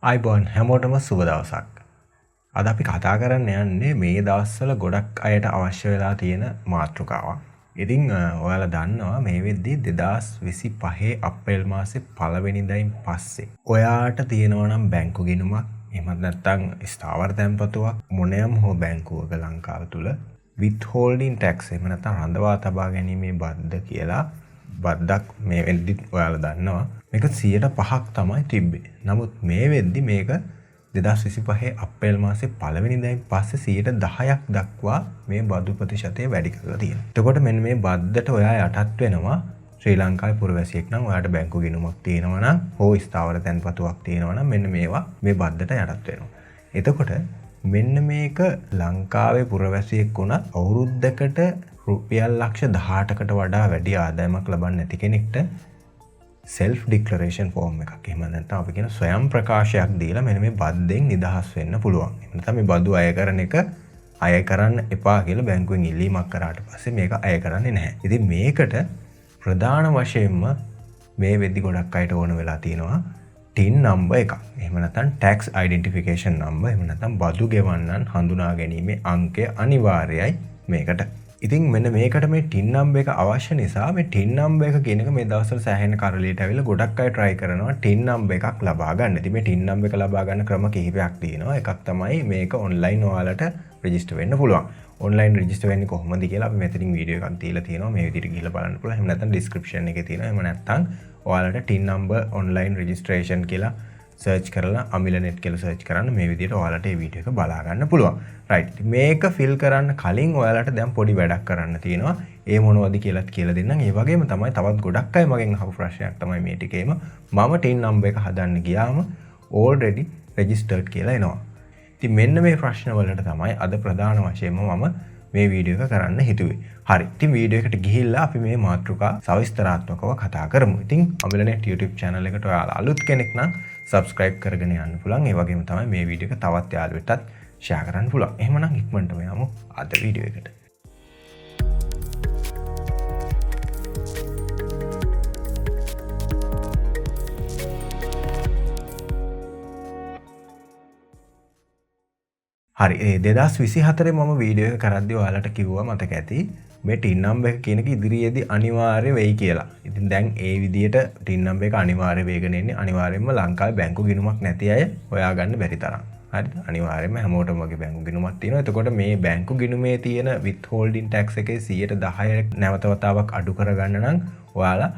අයිබෝන් හැමෝටම සුබ දවසක්. අද අපි කතා කරන්න යන්නේ මේ දවස්වල ගොඩක් අයට අවශ්‍ය වෙලා තියෙන මාතෘකාවක්. ඉතින් ඔයාලා දන්නවා මේ වෙද්දී 2025 අප්‍රේල් මාසේ පළවෙනිදායින් පස්සේ ඔයාට තියෙනවා නම් බැංකු ගිණුමක් එහෙම නැත්නම් ස්ථාවර තැන්පතුවක් මොනෑම හෝ බැංකුවක ලංකාව තුල withholding tax එහෙම නැත්නම් රඳවා තබා ගැනීමේ බද්ද කියලා බද්දක් මේ වෙද්දි ඔයාලා දන්නවා මේක 105ක් තමයි තිබ්බේ. නමුත් මේ වෙද්දි මේක 2025 අප්‍රේල් මාසේ පළවෙනිදායින් පස්සේ 10%ක් දක්වා මේ බදු ප්‍රතිශතය වැඩි කරලා තියෙනවා. එතකොට මෙන්න මේ බද්දට ඔයා යටත් වෙනවා ශ්‍රී ලංකාවේ පුරවැසියෙක් නම් ඔයාට බැංකු ගිණුමක් තියෙනවා නම් හෝ ස්ථාවර තැන්පතුවක් තියෙනවා නම් මෙන්න මේවා මේ බද්දට යටත් වෙනවා. එතකොට මෙන්න මේක ලංකාවේ පුරවැසියෙක් වුණත් අවුරුද්දකට රුපියල් ලක්ෂ 18කට වඩා වැඩි ආදායමක් ලබන්නේ නැති කෙනෙක්ට self declaration form එකක් එහෙම නැත්නම් අපි කියන ස්වයං ප්‍රකාශයක් දීලා මෙන්න මේ බද්දෙන් නිදහස් වෙන්න පුළුවන්. එහෙම නැත්නම් මේ බදු අය කරන එක අය කරන්න එපා කියලා බැංකුවෙන් ඉල්ලීමක් කරාට පස්සේ මේක අය කරන්නේ නැහැ. ඉතින් මේකට ප්‍රධාන වශයෙන්ම මේ වෙද්දි ගොඩක් අයට ඕන වෙලා තියෙනවා TIN number එකක්. එහෙම නැත්නම් tax identification number එහෙම නැත්නම් බදු ගෙවන්නන් හඳුනා ගැනීමේ අංකය අනිවාර්යයි මේකට. ඉතින් මෙන්න මේකට මේ TIN number එක අවශ්‍ය නිසා මේ TIN number එක කියන එක මේ දවස්වල සෑහෙන කරලියට ඇවිල්ලා ගොඩක් අය try කරනවා TIN number එකක් ලබා ගන්න. ඉතින් මේ TIN number එක ලබා ගන්න ක්‍රම කිහිපයක් තියෙනවා. එකක් තමයි මේක online ඔයාලට register වෙන්න පුළුවන්. online register වෙන්නේ කොහොමද කියලා අපි මෙතනින් වීඩියෝ එකක් දීලා තියෙනවා. මේ විදිහට ගිහලා බලන්න පුළුවන්. එහෙම නැත්නම් description එකේ තියෙනවා. එහෙම නැත්නම් ඔයාලට TIN number online registration කියලා search කරලා අමිලනෙට් කියලා search කරන්න මේ විදිහට ඔයාලට මේ වීඩියෝ එක බලා ගන්න පුළුවන්. right. මේක fill කරන්න කලින් ඔයාලට දැන් පොඩි වැඩක් කරන්න තියෙනවා. ඒ මොනවද කියලාත් කියලා දෙන්නම්. ඒ වගේම තමයි තවත් ගොඩක් අය මගෙන් අහපු ප්‍රශ්නයක් තමයි මේ ටිකේම මම TIN number එක හදන්න ගියාම already registered කියලා එනවා. ඉතින් මෙන්න මේ ප්‍රශ්න වලට තමයි අද ප්‍රධාන වශයෙන්ම මම මේ වීඩියෝ එක කරන්න හිතුවේ. හරි. ඉතින් වීඩියෝ එකට ගිහිල්ලා අපි මේ මාතෘකා සවිස්තරාත්මකව කතා කරමු. ඉතින් අමිලනෙට් YouTube channel එකට ඔයාලා අලුත් කෙනෙක් නම් subscribe කරගෙන යන්න පුළුවන්. ඒ වගේම තමයි මේ වීඩියෝ එක තවත් යාළුවෙක්ටත් share කරන්න පුළුවන්. එහෙමනම් ඉක්මනටම යමු අද වීඩියෝ එකට. හරි 2024 මම වීඩියෝ එක කරද්දී ඔයාලට කිව්වා මතක ඇති මේ TIN number එක කියන එක ඉදිරියේදී අනිවාර්ය වෙයි කියලා. ඉතින් දැන් ඒ විදිහට TIN number එක අනිවාර්ය වෙගෙන ඉන්නේ අනිවාර්යයෙන්ම ලංකාවේ බැංකු ගිණුමක් නැති අය හොයාගන්න බැරි තරම්. හරිද? අනිවාර්යයෙන්ම හැමෝටම වගේ බැංකු ගිණුමක් තියෙනවා. එතකොට මේ බැංකු ගිණුමේ තියෙන withholding tax එකේ 10% නැවත වතාවක් අඩු කරගන්න නම් ඔයාලා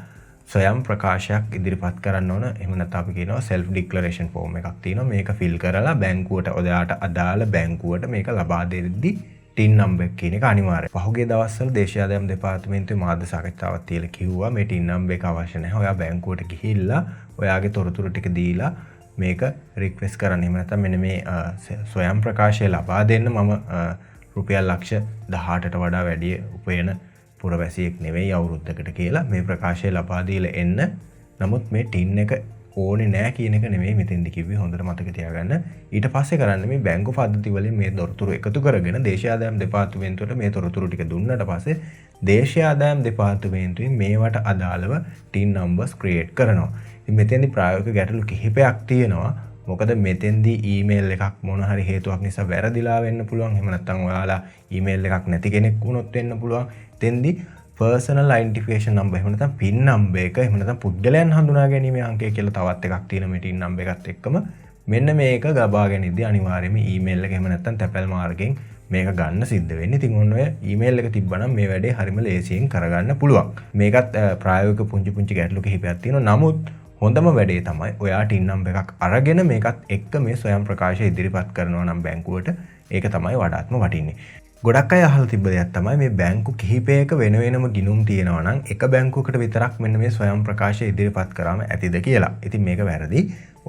ස්වයං ප්‍රකාශයක් ඉදිරිපත් කරන්න ඕන. එහෙම නැත්නම් අපි කියනවා self declaration form එකක් තියෙනවා. මේක fill කරලා බැංකුවට ඔයාට අදාළ බැංකුවට මේක ලබා දෙද්දී TIN number එක කියන එක අනිවාර්යයි. පහුගිය දවස්වල දේශීය ආදායම් දෙපාර්තමේන්තුවේ මාධ්‍ය සාකච්ඡාවක් තියලා කිව්වා මේ TIN number එක අවශ්‍ය නැහැ. ඔයා බැංකුවට ගිහිල්ලා ඔයාගේ තොරතුරු ටික දීලා මේක රික්වෙස්ට් කරන්න. එහෙම නැත්නම් මෙන්න මේ ස්වයං ප්‍රකාශය ලබා දෙන්න මම රුපියල් ලක්ෂ 18ට වඩා වැඩි උපයන පුරවැසියෙක් නෙවෙයි අවුරුද්දකට කියලා මේ ප්‍රකාශය ලබා දීලා එන්න. නමුත් මේ TIN එක ඕනේ නැහැ කියන එක නෙමෙයි මෙතෙන්දි කිව්වේ. හොඳට මතක තියාගන්න. ඊට පස්සේ කරන්නේ මේ බැංකු පද්ධති වලින් මේ තොරතුරු එකතු කරගෙන දේශීය ආදායම් දෙපාර්තමේන්තුවට මේ තොරතුරු ටික දුන්නට පස්සේ දේශීය ආදායම් දෙපාර්තමේන්තුවෙන් මේවට අදාළව TIN numbers create කරනවා. ඉතින් මෙතෙන්දි ප්‍රායෝගික ගැටලු කිහිපයක් තියෙනවා. මොකද මෙතෙන්දි ඊමේල් එකක් මොන හරි හේතුවක් නිසා වැරදිලා වෙන්න පුළුවන්. එහෙම නැත්නම් ඔයාලා ඊමේල් එකක් නැති කෙනෙක් වුණොත් වෙන්න පුළුවන්. එතෙන්දි personal identification number එහෙම නැත්නම් PIN number එක එහෙම නැත්නම් පුද්ගලයන් හඳුනා ගැනීමේ අංකය කියලා තවත් එකක් තියෙන මේ TIN number එකත් එක්කම මෙන්න මේක ගබාගෙනදී අනිවාර්යයෙන්ම ඊමේල් එක එහෙම නැත්නම් තැපැල් මාර්ගයෙන් මේක ගන්න සිද්ධ වෙන්නේ. ඉතින් ඔන්න ඔය ඊමේල් එක තිබ්බනම් මේ වැඩේ හරිම ලේසියෙන් කරගන්න පුළුවන්. මේකත් ප්‍රායෝගික පුංචි ගැටලු කිහිපයක් තියෙනවා. නමුත් හොඳම වැඩේ තමයි ඔයා TIN number එකක් අරගෙන මේකත් එක්ක මේ ස්වයං ප්‍රකාශය ඉදිරිපත් කරනවා නම් බැංකුවට ඒක තමයි වඩාත්ම වටින්නේ. ගොඩක් අය අහලා තිබ්බ දෙයක් තමයි මේ බැංකු කිහිපයක වෙන වෙනම ගිණුම් තියෙනවා නම් එක බැංකුවකට විතරක් මෙන්න මේ ස්වයං ප්‍රකාශය ඉදිරිපත් කරාම ඇතිද කියලා. ඉතින් මේක වැරදි.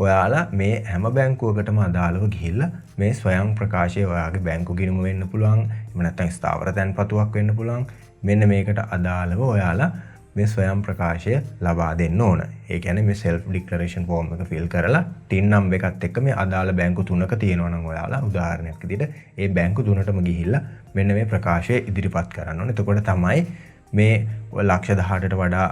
ඔයාලා මේ හැම බැංකුවකටම අදාළව ගිහිල්ලා මේ ස්වයං ප්‍රකාශය ඔයාගේ බැංකු ගිණුම වෙන්න පුළුවන්. එහෙම නැත්නම් ස්ථාවර තැන්පතුවක් වෙන්න පුළුවන්. මෙන්න මේකට අදාළව ඔයාලා මේ ස්වයං ප්‍රකාශය ලබා දෙන්න ඕන. ඒ කියන්නේ මේ self declaration form එක fill කරලා TIN number එකත් එක්ක මේ අදාළ බැංකු තුනක තියෙනවා නම් ඔයාලා උදාහරණයක් විදිහට ඒ බැංකු තුනටම ගිහිල්ලා මෙන්න මේ ප්‍රකාශය ඉදිරිපත් කරන්න ඕනේ. එතකොට තමයි මේ ලක්ෂ 18ට වඩා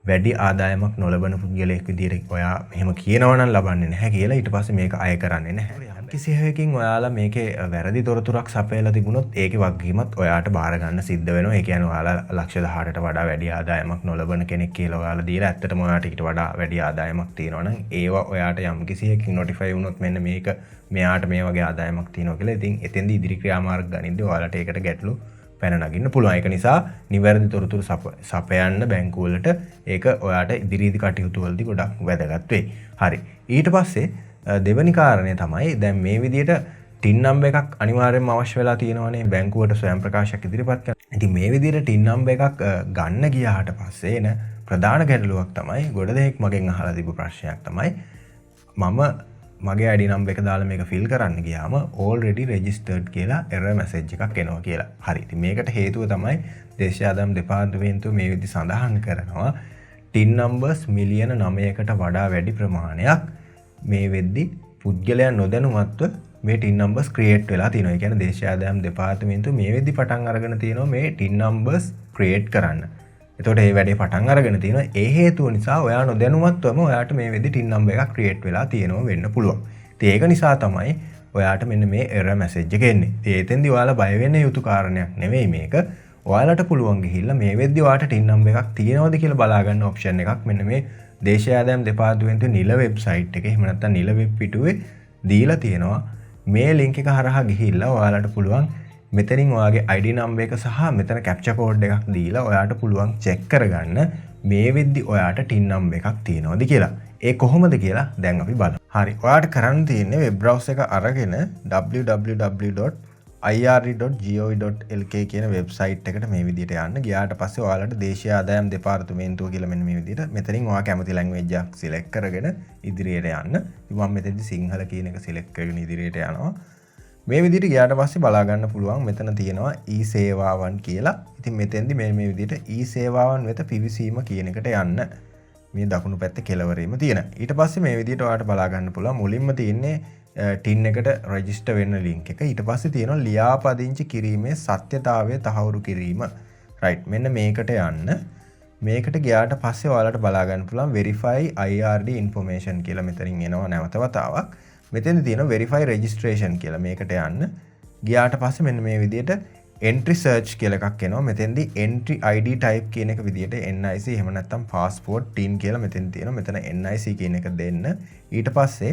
වැඩි ආදායමක් නොලබන පුද්ගලයෙක් විදිහට ඔයා මෙහෙම කියනවා නම් ලබන්නේ නැහැ කියලා ඊට පස්සේ මේක අය කරන්නේ නැහැ. කිසි හේකින් ඔයාලා මේකේ වැරදි තොරතුරක් සපයලා තිබුණොත් ඒකේ වගකීමත් ඔයාට බාර ගන්න සිද්ධ වෙනවා. ඒ කියන්නේ ඔයාලා ලක්ෂ 18ට වඩා වැඩි ආදායමක් නොලබන කෙනෙක් කියලා ඔයාලා දීලා ඇත්තටම ඔයාට ඊට වඩා වැඩි ආදායමක් තියෙනවා නම් ඒවා ඔයාට යම් කිසි හේකින් නොටිෆයි වුණොත් මෙන්න මේක මෙයාට මේ වගේ ආදායමක් තියෙනවා කියලා. ඉතින් එතෙන්දී ඉදිරි ක්‍රියාමාර්ග ගනිද්දී ඔයාලට ඒකට ගැටලු පැන නගින්න පුළුවන්. ඒක නිසා නිවැරදි තොරතුරු සපයන්න බැංකුවලට ඒක ඔයාට ඉදිරියේදී කටයුතු වලදී ගොඩක් වැදගත් වෙයි. හරි. ඊට පස්සේ දෙවැනි කාරණය තමයි දැන් මේ විදිහට ටින් නම්බර් එකක් අනිවාර්යයෙන්ම අවශ්‍ය වෙලා තියෙනවානේ බැංකුවට ස්වයං ප්‍රකාශයක් ඉදිරිපත් කරන්න. ඉතින් මේ විදිහට ටින් නම්බර් එකක් ගන්න ගියාට පස්සේ එන ප්‍රධාන ගැටලුවක් තමයි ගොඩ දෙනෙක් මගෙන් අහලා තිබු ප්‍රශ්නයක් තමයි මම මගේ ID නම්බර් එක දාලා මේක ෆිල් කරන්න ගියාම already registered කියලා error message එකක් එනවා කියලා. හරි. ඉතින් මේකට හේතුව තමයි දේශීය ආදායම් දෙපාර්තමේන්තුව මේ විදිහ සඳහන් කරනවා ටින් නම්බර්ස් මිලියන 9කට වඩා වැඩි ප්‍රමාණයක් මේ වෙද්දි පුද්ගලයන් නොදැනුවත්ව මේ ටින් නම්බර්ස් ක්‍රියේට් වෙලා තියෙනවා. ඒ කියන්නේ දේශීය ආදායම් දෙපාර්තමේන්තුව මේ වෙද්දි පටන් අරගෙන තියෙනවා මේ ටින් නම්බර්ස් ක්‍රියේට් කරන්න. එතකොට මේ වැඩේ පටන් අරගෙන තියෙනවා. ඒ හේතුව නිසා ඔයා නොදැනුවත්වම ඔයාට මේ වෙද්දි ටින් නම්බර් එකක් ක්‍රියේට් වෙලා තියෙනවා වෙන්න පුළුවන්. ඉතින් ඒක නිසා තමයි ඔයාට මෙන්න මේ error message එක එන්නේ. ඉතින් එතෙන්දී ඔයාලා බය වෙන්න යුතු කාරණයක් නෙවෙයි මේක. ඔයාලට පුළුවන් ගිහිල්ලා මේ වෙද්දි ඔයාට ටින් නම්බර් එකක් තියෙනවද කියලා බලා ගන්න ඔප්ෂන් එකක් මෙන්න මේ දේශීය ආදායම් දෙපාර්තමේන්තුවේ නිල වෙබ්සයිට් එකේ එහෙම නැත්නම් නිල වෙබ් පිටුවේ දීලා තියෙනවා. මේ ලින්ක් එක හරහා ගිහිල්ලා ඔයාලට පුළුවන් මෙතනින් ඔයාගේ ID නම්බර් එක සහ මෙතන කැප්චර් කෝඩ් එකක් දීලා ඔයාට පුළුවන් චෙක් කරගන්න මේ වෙද්දි ඔයාට ටින් නම්බර් එකක් තියෙනවද කියලා. ඒ කොහොමද කියලා දැන් අපි බලමු. හරි. ඔයාට කරන්න තියෙන්නේ වෙබ් බ්‍රවුසර් එක අරගෙන www.ird.gov.lk කියන වෙබ්සයිට් එකට මේ විදිහට යන්න. ගියාට පස්සේ ඔයාලට දේශීය ආදායම් දෙපාර්තමේන්තුව කියලා මෙන්න මේ විදිහට මෙතනින් ඔයා කැමති ලැන්ග්වේජ් එකක් සිලෙක්ට් කරගෙන ඉදිරියට යන්න. ඉතින් මම මෙතනදී සිංහල කියන එක සිලෙක්ට් කරගෙන ඉදිරියට යනවා. මේ විදිහට ගියාට පස්සේ බලා ගන්න පුළුවන් මෙතන තියෙනවා e-සේවාවන් කියලා. ඉතින් මෙතෙන්දි මේ විදිහට e-සේවාවන් වෙත පිවිසීම කියන එකට යන්න. මේ දකුණු පැත්තේ කෙළවරේම තියෙන. ඊට පස්සේ මේ විදිහට ඔයාලට බලා ගන්න පුළුවන් මුලින්ම තියෙන්නේ ටින් එකට රෙජිස්ටර් වෙන්න ලින්ක් එක. ඊට පස්සේ තියෙනවා ලියාපදිංචි කිරීමේ සත්‍යතාවය තහවුරු කිරීම. රයිට්. මෙන්න මේකට යන්න. මේකට ගියාට පස්සේ ඔයාලට බලා ගන්න පුළුවන් verify IRD information කියලා මෙතනින් එනවා නැවත වතාවක්. මෙතෙන්ද තියෙනවා verify registration කියලා මේකට යන්න. ගියාට පස්සේ මෙන්න මේ විදිහට entry search කියලා එකක් එනවා. මෙතෙන්දී entry ID type කියන එක විදිහට NIC එහෙම නැත්නම් passport tin කියලා මෙතෙන් තියෙනවා. මෙතන NIC කියන එක දෙන්න. ඊට පස්සේ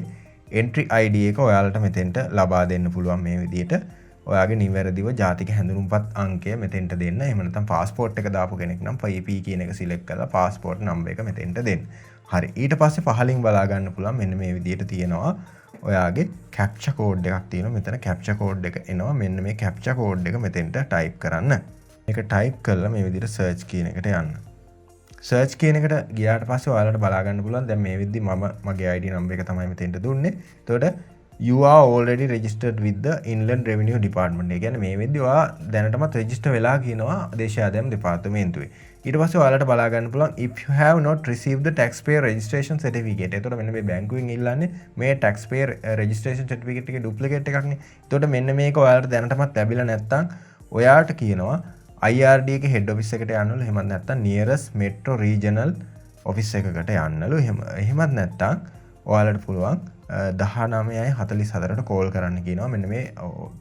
entry ID එක ඔයාලට මෙතෙන්ට ලබා දෙන්න පුළුවන් මේ විදිහට. ඔයාගේ නිවැරදිව ජාතික හැඳුනුම්පත් අංකය මෙතෙන්ට දෙන්න. එහෙම නැත්නම් passport එක දාපු කෙනෙක් නම් PP කියන එක select කරලා passport number එක මෙතෙන්ට දෙන්න. හරි. ඊට පස්සේ පහලින් බලා ගන්න පුළුවන් මෙන්න මේ විදිහට තියෙනවා. ඔයාගේ කැප්චර් කෝඩ් එකක් තියෙනවා. මෙතන කැප්චර් කෝඩ් එක එනවා. මෙන්න මේ කැප්චර් කෝඩ් එක මෙතෙන්ට ටයිප් කරන්න. මේක ටයිප් කරලා මේ විදිහට සර්ච් කියන එකට යන්න. සර්ච් කියන එකට ගියාට පස්සේ ඔයාලට බලා ගන්න පුළුවන් දැන් මේ විදිහට මම මගේ ID නම්බර් එක තමයි මෙතෙන්ට දුන්නේ. එතකොට you are already registered with the Inland Revenue Department. ඒ කියන්නේ මේ වෙද්දි ඔයා දැනටමත් රෙජිස්ටර් වෙලා කියනවා දේශීය ආදායම් දෙපාර්තමේන්තුවේ. ඊට පස්සේ ඔයාලට බලා ගන්න පුළුවන් if you have not received the taxpayer registration certificate. එතකොට මෙන්න මේ බැංකුවෙන් ඉල්ලන්නේ මේ taxpayer registration certificate එකේ duplicate එකක්නේ. එතකොට මෙන්න මේක ඔයාලට දැනටමත් ලැබිලා නැත්නම් ඔයාට කියනවා IRD එකේ head office එකට යන්නලු. එහෙමත් නැත්නම් nearest metro regional office එකකට යන්නලු. එහෙමත් නැත්නම් ඔයාලට පුළුවන් 1944ට කෝල් කරන්න කියනවා මෙන්න මේ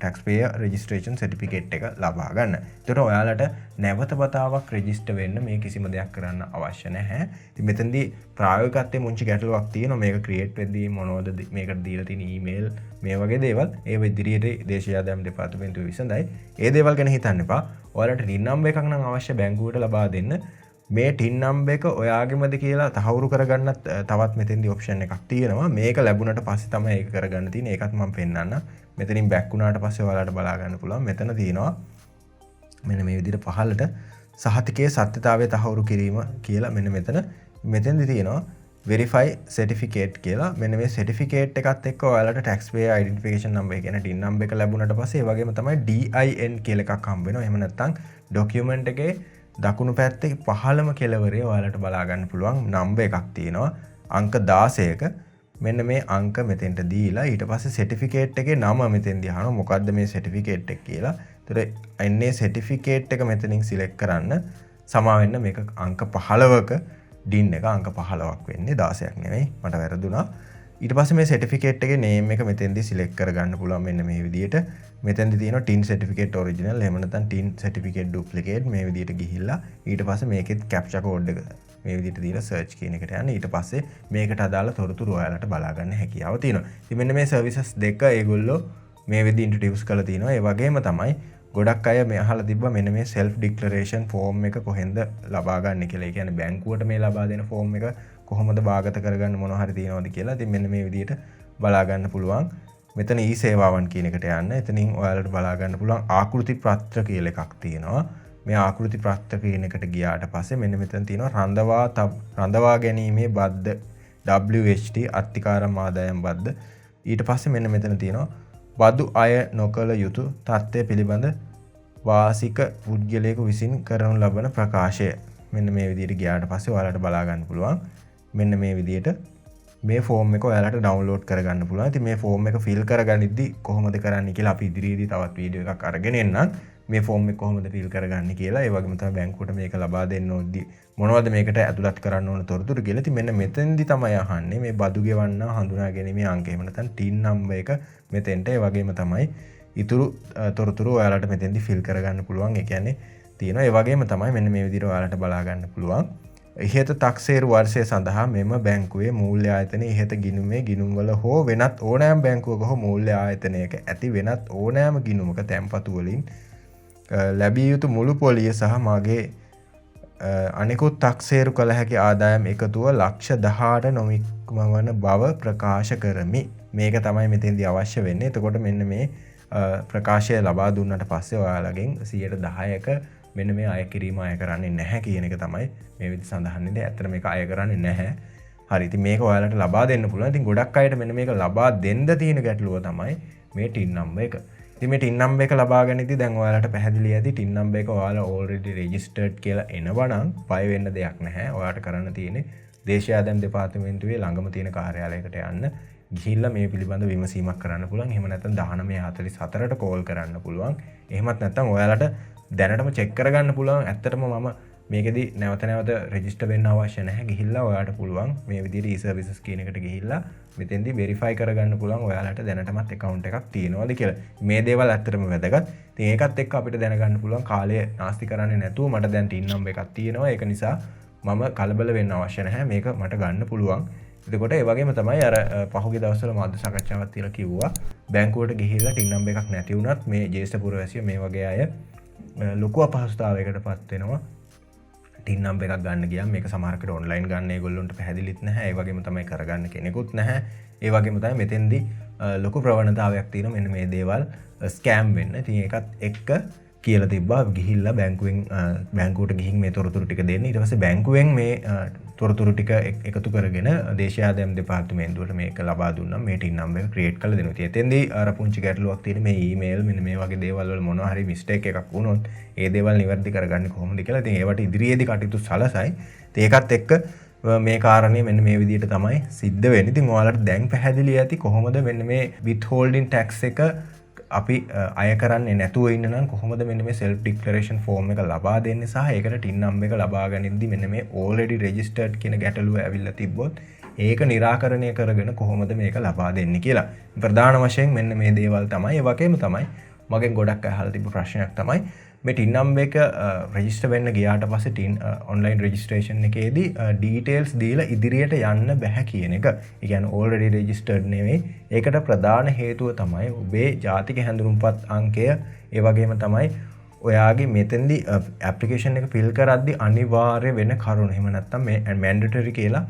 taxpayer registration certificate එක ලබා ගන්න. ඒතකොට ඔයාලට නැවත වතාවක් රෙජිස්ටර් වෙන්න මේ කිසිම දෙයක් කරන්න අවශ්‍ය නැහැ. ඉතින් මෙතනදී ප්‍රායෝගිකත්වයේ මුංචි ගැටලුවක් තියෙනවා. මේක ක්‍රියේට් වෙද්දී මොනවද මේකට දීලා තියෙන ඊමේල් මේ වගේ දේවල් ඒ ඉදිරියට දේශීය ආදායම් දෙපාර්තමේන්තුව විසඳයි. ඒ දේවල් ගැන හිතන්න එපා. ඔයාලට ටින් නම්බර් එකක් නම් අවශ්‍ය බැංකුවට ලබා දෙන්න. මේ ටින් නම්බර් එක ඔයාගෙමද කියලා තහවුරු කරගන්නත් තවත් මෙතෙන්දී ඔප්ෂන් එකක් තියෙනවා. මේක ලැබුණට පස්සේ තමයි ඒක කරගන්න තියෙන්නේ. ඒකත් මම පෙන්නන්න. මෙතනින් බැක් වුණාට පස්සේ ඔයාලට බලා ගන්න පුළුවන්. මෙතන තියෙනවා මෙන්න මේ විදිහට පහළට සහතිකයේ සත්‍යතාවය තහවුරු කිරීම කියලා මෙන්න මෙතෙන්දී තියෙනවා verify certificate කියලා. මෙන්න මේ certificate එකත් එක්ක ඔයාලට taxpayer identification number කියන ටින් නම්බර් එක ලැබුණට පස්සේ ඒ වගේම තමයි DIN කියලා එකක් හම්බ වෙනවා. එහෙම නැත්නම් document එකේ දකුණු පැත්තේ පහළම කෙළවරේ ඔයාලට බලා ගන්න පුළුවන් නම්බර් එකක් තියෙනවා. අංක 16ක මෙන්න මේ අංක මෙතෙන්ට දීලා ඊට පස්සේ certificate එකේ නම මෙතෙන්දී අහනවා මොකද්ද මේ certificate එක කියලා. ඒතර එන්නේ certificate එක මෙතනින් select කරන්න. සමා වෙන්න මේක අංක 15ක DIN එක අංක 15ක් වෙන්නේ 16ක් නෙවෙයි මට වැරදුනා. ඊට පස්සේ මේ සර්ටිෆිකේට් එකේ නේම් එක මෙතෙන්දී සිලෙක්ට් කරගන්න පුළුවන් මෙන්න මේ විදිහට. මෙතෙන්දී තියෙනවා TIN certificate original එහෙම නැත්නම් TIN certificate duplicate මේ විදිහට ගිහිල්ලා ඊට පස්සේ මේකෙත් captcha code එක මේ විදිහට දීලා search කියන එකට යන්න. ඊට පස්සේ මේකට අදාළ තොරතුරු ඔයාලට බලා ගන්න හැකියාව තියෙනවා. ඉතින් මෙන්න මේ services දෙක ඒගොල්ලෝ මේ විදිහට introduce කරලා තිනවා. ඒ වගේම තමයි ගොඩක් අය මේ අහලා තිබ්බා මෙන්න මේ self declaration form එක කොහෙන්ද ලබා ගන්න කියලා. ඒ කියන්නේ බැංකුවට මේ ලබා දෙන form එක කොහොමද බාගත කරගන්න මොනවා හරි තියෙනවද කියලා. ඉතින් මෙන්න මේ විදිහට බලා ගන්න පුළුවන්. මෙතන e-සේවාවන් කියන එකට යන්න. එතනින් ඔයාලට බලා ගන්න පුළුවන් ආකෘති පත්‍ර කියලා එකක් තියෙනවා. මේ ආකෘති පත්‍ර කියන එකට ගියාට පස්සේ මෙන්න මෙතන තියෙනවා රඳවා ගැනීමේ බද්ද WHT අත්තිකාරම් ආදායම් බද්ද. ඊට පස්සේ මෙන්න මෙතන තියෙනවා බදු අය නොකළ යුතු තත්ත්වය පිළිබඳ වාසික පුද්ගලයෙකු විසින් කරනු ලබන ප්‍රකාශය. මෙන්න මේ විදිහට ගියාට පස්සේ ඔයාලට බලා ගන්න පුළුවන්. මෙන්න මේ විදිහට මේ ෆෝම් එක ඔයාලට ඩවුන්ලෝඩ් කරගන්න පුළුවන්. ඉතින් මේ ෆෝම් එක ෆිල් කරගනිද්දි කොහොමද කරන්නේ කියලා අපි ඉදිරියේදී තවත් වීඩියෝ එකක් අරගෙන එන්නම්. මේ ෆෝම් එක කොහොමද ෆිල් කරගන්නේ කියලා. ඒ වගේම තමයි බැංකුවට මේක ලබා දෙන්න ඕනදී මොනවද මේකට ඇතුළත් කරන්න ඕන තොරතුරු කියලා. ඉතින් මෙන්න මෙතෙන්දි තමයි අහන්නේ මේ බදු ගෙවන්න හඳුනා ගැනීමේ අංකය. එහෙම නැත්නම් TIN number එක මෙතෙන්ට. ඒ වගේම තමයි ඉතුරු තොරතුරු ඔයාලට මෙතෙන්දි ෆිල් කරගන්න පුළුවන්. ඒ කියන්නේ තියෙනවා. ඒ වගේම තමයි මෙන්න මේ විදිහට ඔයාලට බලා ගන්න පුළුවන්. ඉහත තක්සේරු වර්ෂය සඳහා මෙම බැංකුවේ මූල්‍ය ආයතනයේ ඉහත ගිණුමේ ගිණුම්වල හෝ වෙනත් ඕනෑම බැංකුවක හෝ මූල්‍ය ආයතනයක ඇති වෙනත් ඕනෑම ගිණුමක තැන්පතු වලින් ලැබිය යුතු මුළු පොලිය සහ මගේ අනෙකුත් තක්සේරු කළ හැකි ආදායම් එකතුව ලක්ෂ 18 නොමික්මවන බව ප්‍රකාශ කරමි. මේක තමයි මෙතෙන්දී අවශ්‍ය වෙන්නේ. එතකොට මෙන්න මේ ප්‍රකාශය ලබා දුන්නට පස්සේ ඔයාලගෙන් 10%ක මෙන්න මේ අය කිරීම අය කරන්නේ නැහැ කියන එක තමයි මේ විදිහට සඳහන් වෙන්නේ. ඇත්තට මේක අය කරන්නේ නැහැ. හරි. ඉතින් මේක ඔයාලට ලබා දෙන්න පුළුවන්. ඉතින් ගොඩක් අයට මෙන්න මේක ලබා දෙන්න තියෙන ගැටලුව තමයි මේ TIN number එක. ඉතින් මේ TIN number එක ලබා ගන්නදී දැන් ඔයාලට පැහැදිලි ඇති TIN number එක ඔයාලා already registered කියලා එනවනම් බය වෙන්න දෙයක් නැහැ. ඔයාලට කරන්න තියෙන්නේ දේශීය ආදායම් දෙපාර්තමේන්තුවේ ළඟම තියෙන කාර්යාලයකට යන්න. ගිහිල්ලා මේ පිළිබඳ විමසීමක් කරන්න පුළුවන්. එහෙම නැත්නම් 1944ට කෝල් කරන්න පුළුවන්. එහෙමත් නැත්නම් ඔයාලට දැනටම චෙක් කරගන්න පුළුවන්. ඇත්තටම මම මේකෙදි නැවත නැවත රෙජිස්ටර් වෙන්න අවශ්‍ය නැහැ. ගිහිල්ලා ඔයාලට පුළුවන් මේ විදිහට e-services කියන එකට ගිහිල්ලා මෙතෙන්දි වෙරිෆයි කරගන්න පුළුවන් ඔයාලට දැනටමත් account එකක් තියෙනවද කියලා. මේ දේවල් ඇත්තටම වැදගත්. ඉතින් ඒකත් එක්ක අපිට දැනගන්න පුළුවන් කාලය නාස්ති කරන්නේ නැතුව මට දැන් TIN number එකක් තියෙනවා. ඒක නිසා මම කලබල වෙන්න අවශ්‍ය නැහැ. මේක මට ගන්න පුළුවන්. එතකොට ඒ වගේම තමයි අර පහුගිය දවස්වල මාධ්‍ය සාකච්ඡාවක් තියලා කිව්වා බැංකුවට ගිහිල්ලා TIN number එකක් නැති වුණත් මේ ජ්‍යෙෂ්ඨ පුරවැසියෝ මේ වගේ අය ලොකු අපහසුතාවයකට පත් වෙනවා. TIN number එකක් ගන්න ගියාම මේක සමහරකට ඔන්ලයින් ගන්න ඒගොල්ලොන්ට පැහැදිලිත් නැහැ. ඒ වගේම තමයි කරගන්න කෙනෙකුත් නැහැ. ඒ වගේම තමයි මෙතෙන්දී ලොකු ප්‍රවණතාවයක් තියෙනවා මෙන්න මේ දේවල් ස්කෑම් වෙන්න. ඉතින් ඒකත් එක්ක කියලා තිබ්බා ගිහිල්ලා බැංකුවට ගිහින් මේ තොරතුරු ටික දෙන්න. ඊට පස්සේ බැංකුවෙන් මේ තොරතුරු ටික එකතු කරගෙන දේශීය ආදායම් දෙපාර්තමේන්තුවට මේක ලබා දුන්නා. මේ TIN number එක ක්‍රියේට් කරලා දෙනවා. ඉතින් එතෙන්දී අර පුංචි ගැටලුවක් තියෙන මේ ඊමේල් මෙන්න මේ වගේ දේවල් වල මොනවා හරි මිස්ටේක් එකක් වුණොත් ඒ දේවල් නිවැරදි කරගන්නේ කොහොමද කියලා. ඉතින් ඒවට ඉදිරියේදී කටයුතු සලසයි. ඉතින් ඒකත් එක්ක මේ කාරණේ මෙන්න මේ විදිහට තමයි සිද්ධ වෙන්නේ. ඉතින් ඔයාලට දැන් පැහැදිලි ඇති කොහොමද මෙන්න මේ withholding tax එක අපි අය කරන්නේ නැතුව ඉන්න නම් කොහොමද මෙන්න මේ self declaration form එක ලබා දෙන්නේ සහ ඒකට TIN number එක ලබා ගනිද්දි මෙන්න මේ already registered කියන ගැටලුව ඇවිල්ලා තිබ්බොත් ඒක निराකරණය කරගෙන කොහොමද මේක ලබා දෙන්නේ කියලා. ප්‍රධාන වශයෙන් මෙන්න මේ දේවල් තමයි. ඒ වගේම තමයි මගෙන් ගොඩක් අය අහලා තිබ්බ ප්‍රශ්නයක් තමයි මේ TIN number එක register වෙන්න ගියාට පස්සේ TIN online registration එකේදී details දීලා ඉදිරියට යන්න බෑ කියන එක. ඒ කියන්නේ already registered නෙවෙයි. ඒකට ප්‍රධාන හේතුව තමයි ඔබේ ජාතික හැඳුනුම්පත් අංකය. ඒ වගේම තමයි ඔයාගේ මෙතෙන්දී application එක fill කරද්දී අනිවාර්ය වෙන කරුණු. එහෙම නැත්නම් මේ mandatory කියලා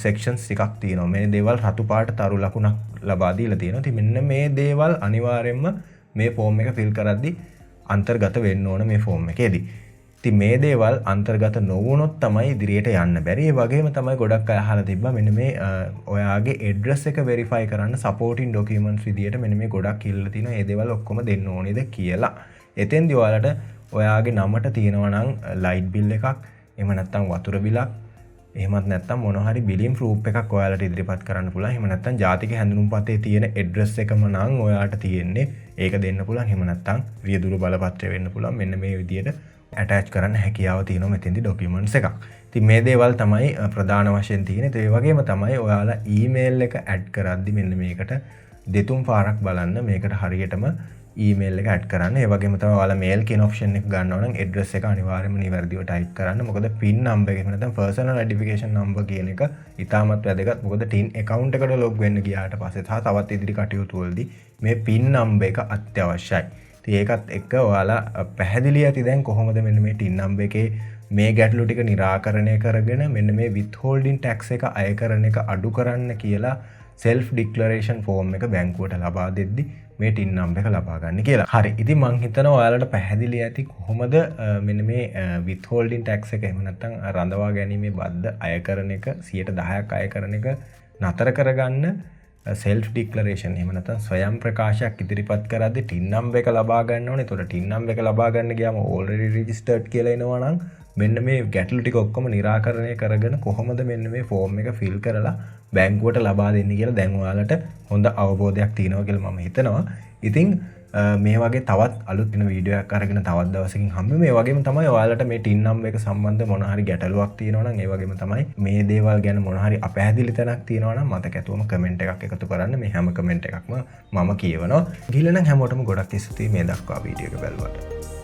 sections ටිකක් තියෙනවා. මේ දේවල් රතු පාට තරු ලකුණක් ලබා දීලා තියෙනවා. ඉතින් මෙන්න මේ දේවල් අනිවාර්යයෙන්ම මේ form එක fill කරද්දී අන්තර්ගත වෙන්න ඕන මේ ෆෝම් එකේදී. ඉතින් මේ දේවල් අන්තර්ගත නොවුනොත් තමයි ඉදිරියට යන්න බැරි. ඒ වගේම තමයි ගොඩක් අය අහලා තිබ්බා මෙන්න මේ ඔයාගේ ඇඩ්‍රස් එක වෙරිෆයි කරන්න සපෝටින් ඩොකියුමන්ට්ස් විදියට මෙන්න මේ ගොඩක් ඉල්ලලා තිනවා. මේ දේවල් ඔක්කොම දෙන්න ඕනේද කියලා. එතෙන්දී ඔයාලට ඔයාගේ නමට තියෙනවා නම් ලයිට් බිල් එකක්, එහෙම නැත්නම් වතුර බිලක්, එහෙමත් නැත්නම් මොන හරි බිලින් ප්‍රූෆ් එකක් ඔයාලට ඉදිරිපත් කරන්න පුළුවන්. එහෙම නැත්නම් ජාතික හැඳුනුම්පතේ තියෙන ඇඩ්‍රස් එකම නම් ඔයාලට තියෙන්නේ ඒක දෙන්න පුළුවන්. එහෙම නැත්නම් රියදුරු බලපත්‍රය වෙන්න පුළුවන්. මෙන්න මේ විදියට ඇටච් කරන්න හැකියාව තියෙනවා මෙතෙන්දී ඩොකියුමන්ට්ස් එකක්. ඉතින් මේ දේවල් තමයි ප්‍රධාන වශයෙන් තියෙන්නේ. ඒ වගේම තමයි ඔයාලා ඊමේල් එක ඇඩ් කරද්දි මෙන්න මේකට දෙතුන් පාරක් බලන්න මේකට හරියටම ඊමේල් එක ඇඩ් කරන්න. ඒ වගේම තමයි ඔයාලා මේල් කියන ඔප්ෂන් එක ගන්නවා නම් ඇඩ්‍රස් එක අනිවාර්යයෙන්ම නිවැරදිව ටයිප් කරන්න. මොකද PIN නම්බර් එක නැත්නම් personal identification number කියන එක ඉතාමත් වැදගත්. මොකද TIN account එකට log වෙන්න ගියාට පස්සේ සහ තවත් ඉදිරි කටයුතු වලදී මේ PIN නම්බර් එක අත්‍යවශ්‍යයි. ඉතින් ඒකත් එක්ක ඔයාලා පැහැදිලි ඇති දැන් කොහොමද මෙන්න මේ TIN නම්බර් එකේ මේ ගැටලු ටික निराකරණය කරගෙන මෙන්න මේ withholding tax එක අය කරන එක අඩු කරන්න කියලා self declaration form එක බැංකුවට ලබා දෙද්දි මේ TIN නම්බර් එක ලබා ගන්න කියලා. හරි. ඉතින් මං හිතනවා ඔයාලට පැහැදිලි ඇති කොහොමද මෙන්න මේ withholding tax එක එහෙම නැත්නම් රඳවා ගැනීමේ බද්ද අය කරන එක 10%ක් අය කරන එක නතර කරගන්න self declaration එහෙම නැත්නම් ස්වයං ප්‍රකාශයක් ඉදිරිපත් කරද්දී TIN නම්බර් එක ලබා ගන්න ඕනේ. ඒතකොට TIN නම්බර් එක ලබා ගන්න ගියාම already registered කියලා එනවා නම් මෙන්න මේ ගැටලු ටික ඔක්කොම निराකරණය කරගෙන කොහොමද මෙන්න මේ ෆෝම් එක ෆිල් කරලා බැංකුවට ලබා දෙන්නේ කියලා දැන් ඔයාලට හොඳ අවබෝධයක් තියෙනවා කියලා මම හිතනවා. ඉතින් මේ වගේ තවත් අලුත් වෙන වීඩියෝ එකක් අරගෙන තවත් දවසකින් හම්බෙමු. මේ වගේම තමයි ඔයාලට මේ TIN නම්බර් එක සම්බන්ධ මොන හරි ගැටලුවක් තියෙනවා නම් ඒ වගේම තමයි මේ දේවල් ගැන මොන හරි අපැහැදිලි තැනක් තියෙනවා නම් මතක ඇතුවම කමෙන්ට් එකක් එකතු කරන්න. මේ හැම කමෙන්ට් එකක්ම මම කියවනවා. ගිහිල්ලා නම් හැමෝටම ගොඩක් ස්තුතියි මේ දක්වා වීඩියෝ එක බලුවට.